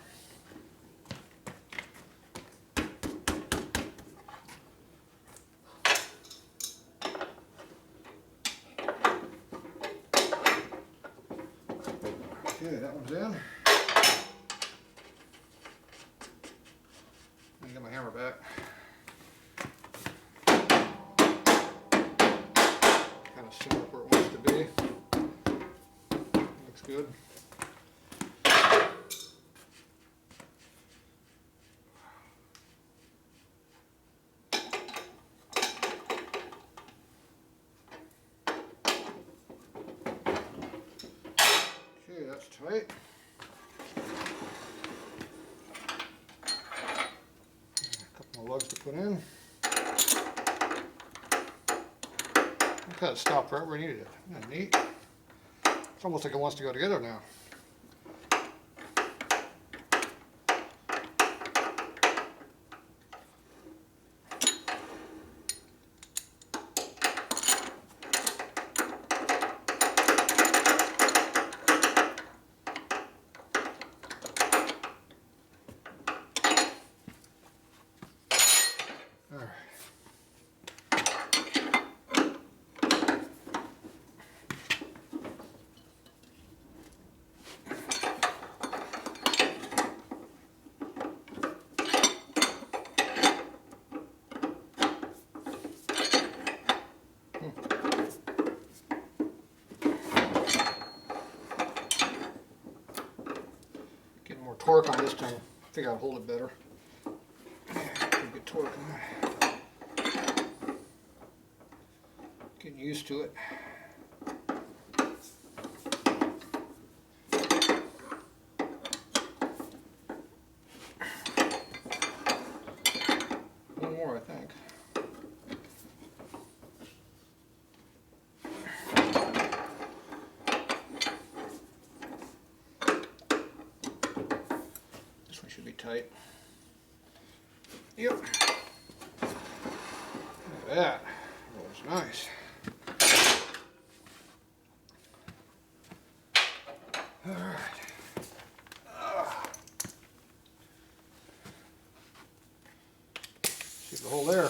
Okay, that one's in. good. Okay, that's tight. A couple more lugs to put in. Look how it stopped right where I needed it. Isn't that neat? It's almost like it wants to go together now. All right. Getting more torque on this time. I think I'll hold it better. Pretty good torque on that. Getting used to it. One more, I think. This one should be tight. Yep. Look at that. That was nice. All right. See the hole there.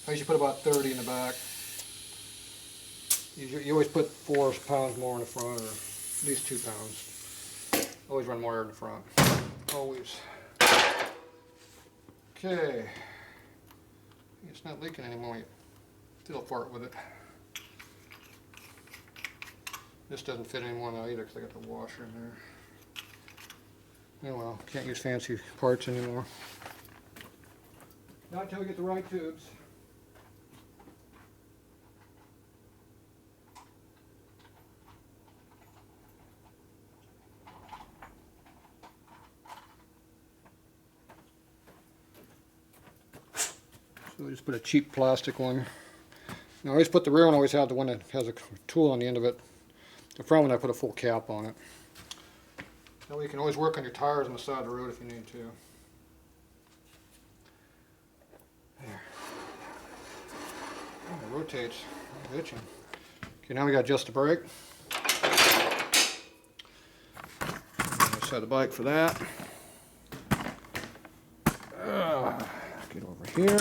I usually put about 30 in the back. You always put 4 pounds more in the front, or at least 2 pounds. Always run more air in the front. Always. Okay. It's not leaking anymore. You still fart with it. This doesn't fit anymore now either because I got the washer in there. Oh well, can't use fancy parts anymore. Not until we get the right tubes. So we just put a cheap plastic one. Now I always put the rear one, I always have the one that has a tool on the end of it. The front one I put a full cap on it. That way you can always work on your tires on the side of the road if you need to. There. Oh, it rotates. I'm itching. Okay, now we got to adjust the brake. Set the bike for that. Get over here.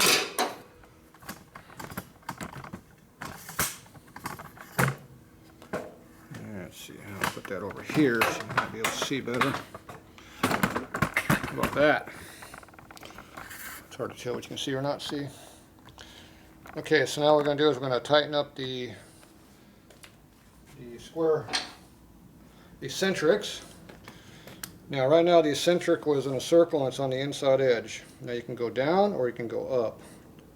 Let's see how I'll put that over here so you might be able to see better. How about that? It's hard to tell what you can see or not see. Okay, so now what we're going to do is we're going to tighten up the square eccentrics. Now right now the eccentric was in a circle and it's on the inside edge. Now you can go down or you can go up.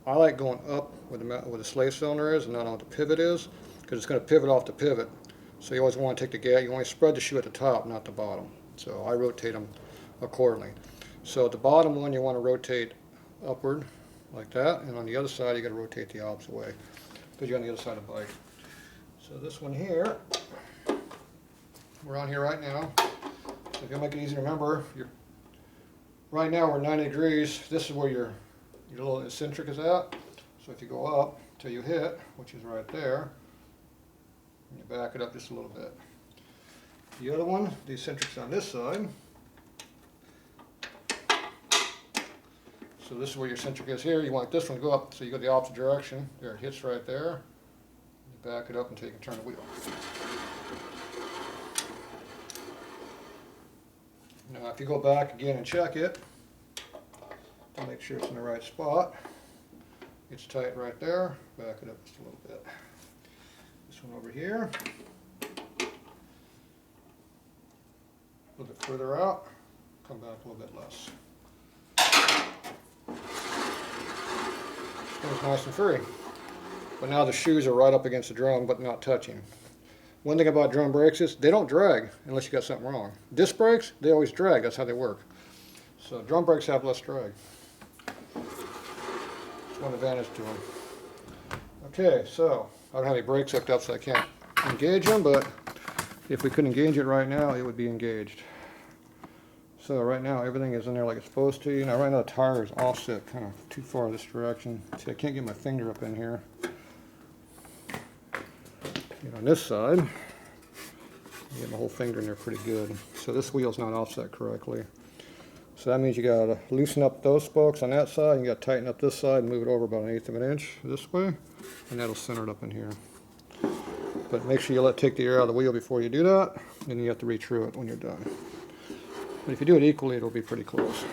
I like going up where the slave cylinder is and not on what the pivot is, because it's going to pivot off the pivot. So you always want to take the gap, you want to spread the shoe at the top, not the bottom. So I rotate them accordingly. So the bottom one you want to rotate upward like that, and on the other side you got to rotate the opposite way because you're on the other side of the bike. So this one here, we're on here right now. So if you'll make it easy to remember, right now we're 90 degrees. This is where your little eccentric is at. So if you go up till you hit, which is right there, and you back it up just a little bit. The other one, the eccentric's on this side. So this is where your centric is here. You want this one to go up, so you go the opposite direction. There, it hits right there. You back it up until you can turn the wheel. Now if you go back again and check it, to make sure it's in the right spot, it's tight right there. Back it up just a little bit. This one over here, a little bit further out, come back a little bit less. It's nice and free. But now the shoes are right up against the drum but not touching. One thing about drum brakes is they don't drag unless you got something wrong. Disc brakes, they always drag, that's how they work. So drum brakes have less drag. That's one advantage to them. Okay, so I don't have any brakes hooked up so I can't engage them, but if we could engage it right now, it would be engaged. So right now everything is in there like it's supposed to. Now right now the tire is offset kind of too far this direction. See, I can't get my finger up in here. And on this side, I get my whole finger in there pretty good. So this wheel's not offset correctly. So that means you gotta loosen up those spokes on that side, and you gotta tighten up this side and move it over about 1/8 of an inch this way, and that'll center it up in here. But make sure you take the air out of the wheel before you do that, and you have to re-true it when you're done. But if you do it equally, it'll be pretty close.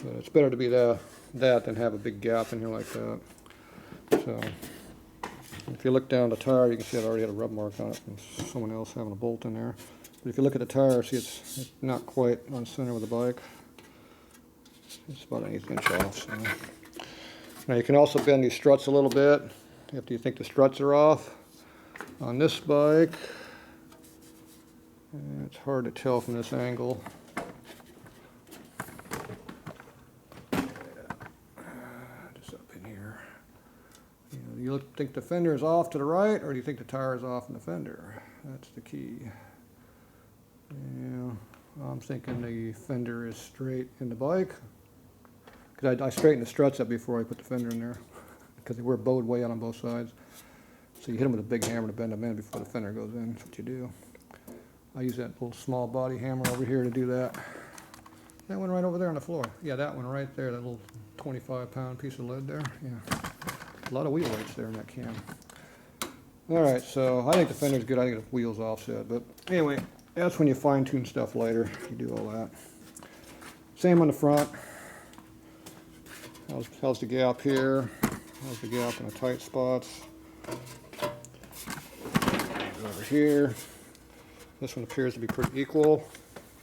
But it's better to be that than have a big gap in here like that. So if you look down the tire, you can see it already had a rub mark on it from someone else having a bolt in there. But if you look at the tire, see it's not quite on center with the bike. It's about 1/8 inch off. So. Now you can also bend these struts a little bit if you think the struts are off. On this bike, it's hard to tell from this angle. Just up in here. You know, do you think the fender is off to the right, or do you think the tire is off in the fender? That's the key. Yeah, I'm thinking the fender is straight in the bike. Because I straightened the struts up before I put the fender in there. Because they were bowed way out on both sides. So you hit them with a big hammer to bend them in before the fender goes in. That's what you do. I use that little small body hammer over here to do that. That one right over there on the floor. Yeah, that one right there, that little 25-pound piece of lead there. Yeah, a lot of wheel weights there in that cam. All right, so I think the fender's good. I think the wheel's offset. But anyway, that's when you fine-tune stuff later. You do all that. Same on the front. How's the gap here? How's the gap in the tight spots? Over here. This one appears to be pretty equal.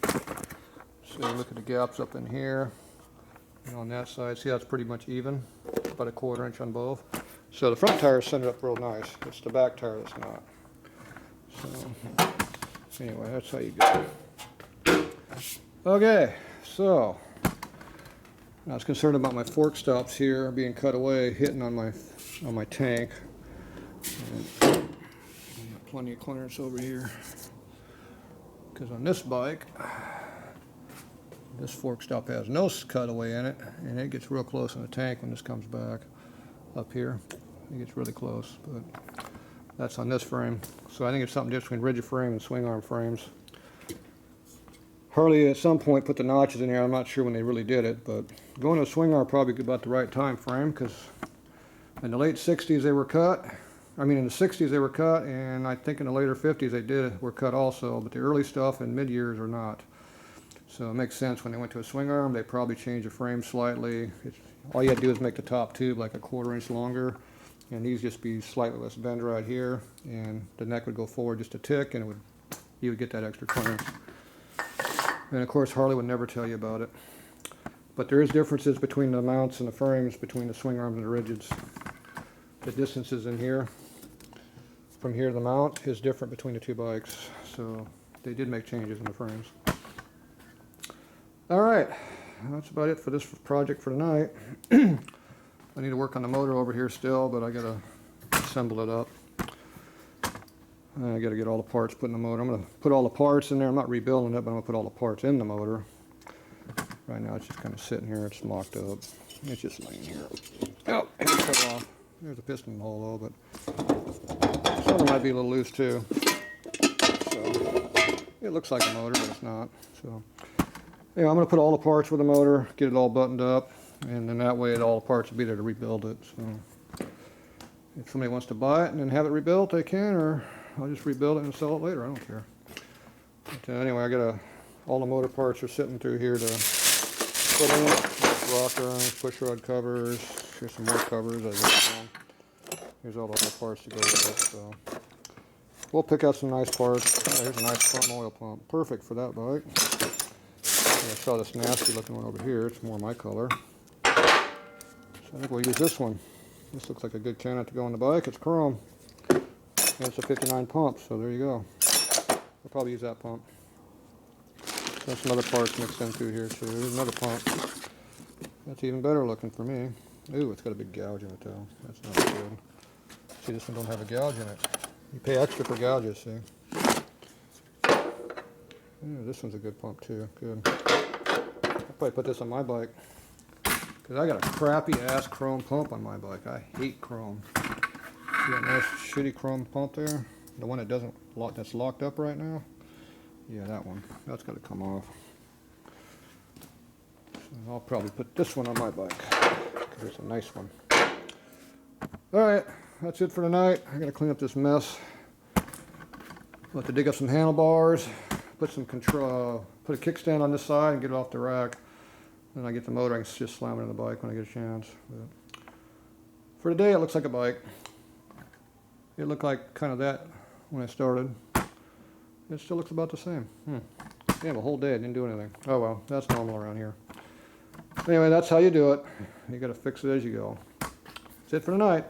So look at the gaps up in here. And on that side, see that's pretty much even. About 1/4 inch on both. So the front tire is centered up real nice. It's the back tire that's not. So anyway, that's how you go. Okay, so I was concerned about my fork stops here being cut away, hitting on my tank. And plenty of clearance over here. Because on this bike, this fork stop has no cutaway in it, and it gets real close in the tank when this comes back up here. It gets really close, but that's on this frame. So I think it's something different between rigid frame and swing arm frames. Harley at some point put the notches in here. I'm not sure when they really did it, but going to a swing arm probably about the right time frame, because in the late 60s they were cut. I mean, in the 60s they were cut, and I think in the later 50s they were cut also, but the early stuff in mid-years are not. So it makes sense when they went to a swing arm, they probably changed the frame slightly. All you had to do is make the top tube like 1/4 inch longer, and these just be slightly less bend right here, and the neck would go forward just a tick, and you would get that extra clearance. And of course Harley would never tell you about it. But there is differences between the mounts and the frames, between the swing arms and the rigids. The distances in here, from here to the mount, is different between the two bikes. So they did make changes in the frames. All right, that's about it for this project for tonight. I need to work on the motor over here still, but I gotta assemble it up. I gotta get all the parts put in the motor. I'm gonna put all the parts in there. I'm not rebuilding it, but I'm gonna put all the parts in the motor. Right now it's just kind of sitting here. It's mocked up. It's just laying here. Oh, it cut off. There's a piston hole though, but some of them might be a little loose too. So it looks like a motor, but it's not. So Yeah, I'm going to put all the parts with the motor, get it all buttoned up, and then that way all the parts will be there to rebuild it. So if somebody wants to buy it and then have it rebuilt, they can, or I'll just rebuild it and sell it later. I don't care. But anyway, I got all the motor parts are sitting through here to put in. Rocker, push rod covers. Here's some more covers. Here's all the other parts to go with it. So we'll pick out some nice parts. Oh, here's a nice chrome oil pump. Perfect for that bike. I saw this nasty looking one over here. It's more my color. So I think we'll use this one. This looks like a good candidate to go on the bike. It's chrome. And it's a 59 pump, so there you go. I'll probably use that pump. There's some other parts mixed in through here too. There's another pump. That's even better looking for me. Ooh, it's got a big gouge in it though. That's not good. See, this one don't have a gouge in it. You pay extra for gouges, see. Yeah, this one's a good pump too. Good. I'll probably put this on my bike because I got a crappy ass chrome pump on my bike. I hate chrome. See that nice shitty chrome pump there? The one that doesn't lock, that's locked up right now? Yeah, that one. That's got to come off. So I'll probably put this one on my bike because it's a nice one. Alright, that's it for tonight. I got to clean up this mess. I'll have to dig up some handlebars, put some control, put a kickstand on this side and get it off the rack. Then I get the motor, I can just slam it in the bike when I get a chance. But for today, it looks like a bike. It looked like kind of that when I started. It still looks about the same. Yeah, the whole day I didn't do anything. Oh well, that's normal around here. Anyway, that's how you do it. You got to fix it as you go. That's it for tonight.